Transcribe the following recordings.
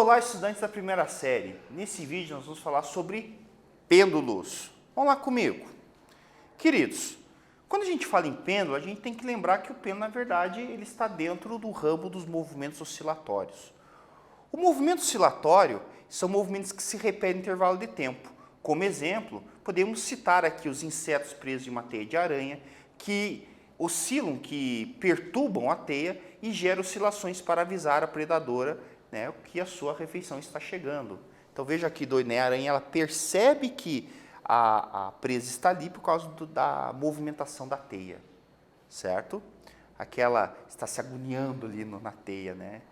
Olá, estudantes da primeira série. Nesse vídeo nós vamos falar sobre pêndulos. Vamos lá comigo. Queridos, quando a gente fala em pêndulo, a gente tem que lembrar que o pêndulo, na verdade, ele está dentro do ramo dos movimentos oscilatórios. O movimento oscilatório são movimentos que se repetem em intervalo de tempo. Como exemplo, podemos citar aqui os insetos presos em uma teia de aranha, que oscilam, que perturbam a teia e geram oscilações para avisar a predadora, né, que a sua refeição está chegando. Então veja aqui, a aranha ela percebe que a presa está ali por causa da movimentação da teia, certo? Aquela está se agoniando ali na teia, né?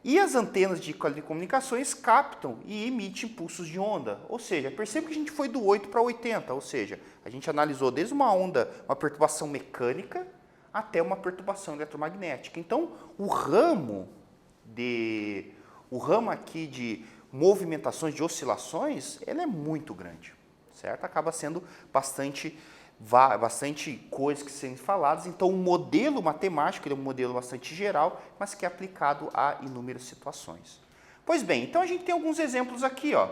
E as antenas de comunicações captam e emitem impulsos de onda, ou seja, perceba que a gente foi do 8 para 80, ou seja, a gente analisou desde uma onda, uma perturbação mecânica, até uma perturbação eletromagnética. Então, o ramo aqui de movimentações, de oscilações, ele é muito grande, certo? Acaba sendo bastante coisas que são faladas. Então, o modelo matemático ele é um modelo bastante geral, mas que é aplicado a inúmeras situações. Pois bem, então a gente tem alguns exemplos aqui, ó.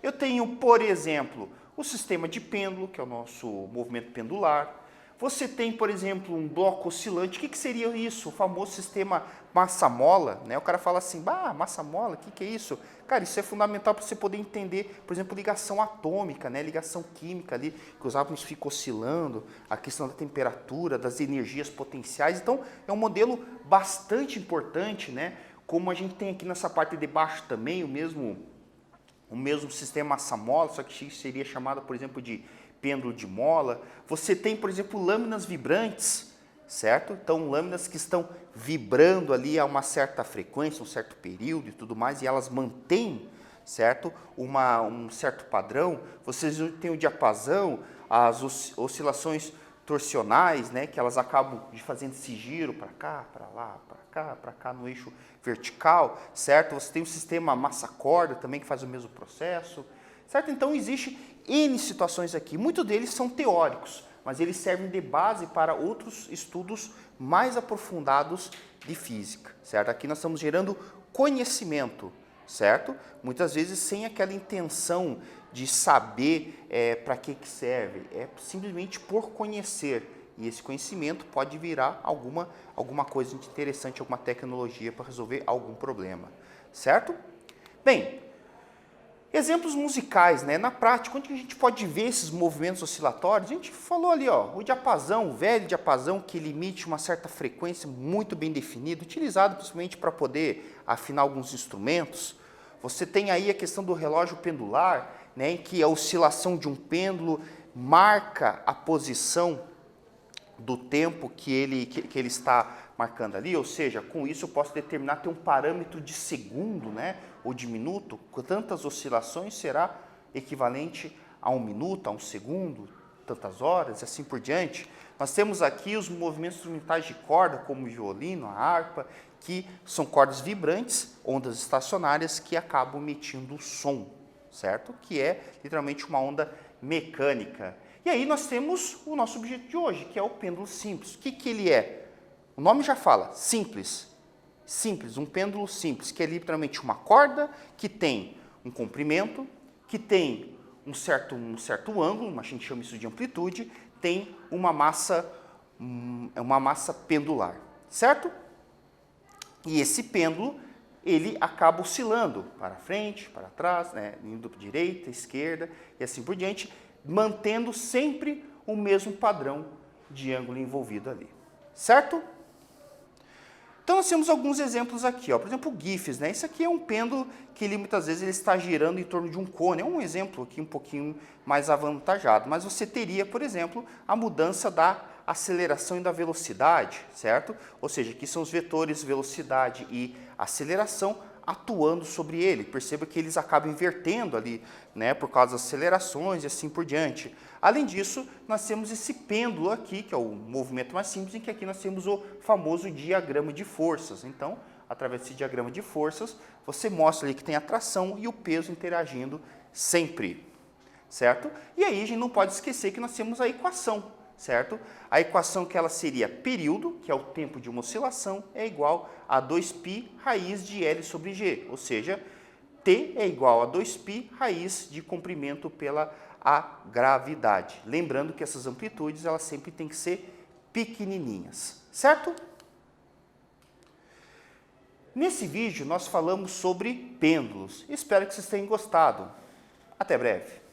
Eu tenho, por exemplo, o sistema de pêndulo, que é o nosso movimento pendular. Você tem, por exemplo, um bloco oscilante. O que seria isso? O famoso sistema massa-mola, né? O cara fala assim, massa-mola, o que é isso? Cara, isso é fundamental para você poder entender, por exemplo, ligação atômica, né? Ligação química ali, que os átomos ficam oscilando, a questão da temperatura, das energias potenciais. Então, é um modelo bastante importante, né? Como a gente tem aqui nessa parte de baixo também, o mesmo sistema massa-mola, só que seria chamado, por exemplo, de pêndulo de mola. Você tem, por exemplo, lâminas vibrantes, certo? Então, lâminas que estão vibrando ali a uma certa frequência, um certo período e tudo mais, e elas mantêm, certo? Um certo padrão. Vocês têm o diapasão, as oscilações torsionais, né? Que elas acabam fazendo esse giro para cá, para lá, para cá, no eixo vertical, certo? Você tem o sistema massa-corda também, que faz o mesmo processo, certo? Então, existe N situações aqui. Muitos deles são teóricos, mas eles servem de base para outros estudos mais aprofundados de física, certo? Aqui nós estamos gerando conhecimento, certo? Muitas vezes sem aquela intenção de saber para que serve, é simplesmente por conhecer. E esse conhecimento pode virar alguma coisa interessante, alguma tecnologia para resolver algum problema, certo? Bem, exemplos musicais, né? Na prática, onde a gente pode ver esses movimentos oscilatórios? A gente falou ali, ó, o diapasão, o velho diapasão que ele emite uma certa frequência muito bem definida, utilizado principalmente para poder afinar alguns instrumentos. Você tem aí a questão do relógio pendular, né, em que a oscilação de um pêndulo marca a posição do tempo que ele está marcando ali, ou seja, com isso eu posso determinar ter um parâmetro de segundo, né, ou de minuto, tantas oscilações será equivalente a um minuto, a um segundo, tantas horas e assim por diante. Nós temos aqui os movimentos instrumentais de corda, como o violino, a harpa, que são cordas vibrantes, ondas estacionárias que acabam emitindo som, certo? Que é literalmente uma onda mecânica. E aí nós temos o nosso objeto de hoje, que é o pêndulo simples. O que ele é? O nome já fala, simples. Simples, um pêndulo simples, que é literalmente uma corda que tem um comprimento, que tem um certo ângulo, a gente chama isso de amplitude, tem uma massa pendular, certo? E esse pêndulo, ele acaba oscilando para frente, para trás, né, indo para a direita, esquerda e assim por diante, mantendo sempre o mesmo padrão de ângulo envolvido ali, certo? Então, nós temos alguns exemplos aqui, ó. Por exemplo, o GIFs, né? Esse aqui é um pêndulo que muitas vezes ele está girando em torno de um cone. É um exemplo aqui um pouquinho mais avantajado, mas você teria, por exemplo, a mudança da aceleração e da velocidade, certo? Ou seja, aqui são os vetores velocidade e aceleração atuando sobre ele. Perceba que eles acabam invertendo ali, né, por causa das acelerações e assim por diante. Além disso, nós temos esse pêndulo aqui, que é o movimento mais simples, em que aqui nós temos o famoso diagrama de forças. Então, através desse diagrama de forças, você mostra ali que tem a tração e o peso interagindo sempre, certo? E aí a gente não pode esquecer que nós temos a equação, certo? A equação que ela seria período, que é o tempo de uma oscilação, é igual a 2π raiz de L sobre G, ou seja, T é igual a 2π raiz de comprimento pela a gravidade. Lembrando que essas amplitudes elas sempre têm que ser pequenininhas, certo? Nesse vídeo nós falamos sobre pêndulos. Espero que vocês tenham gostado. Até breve.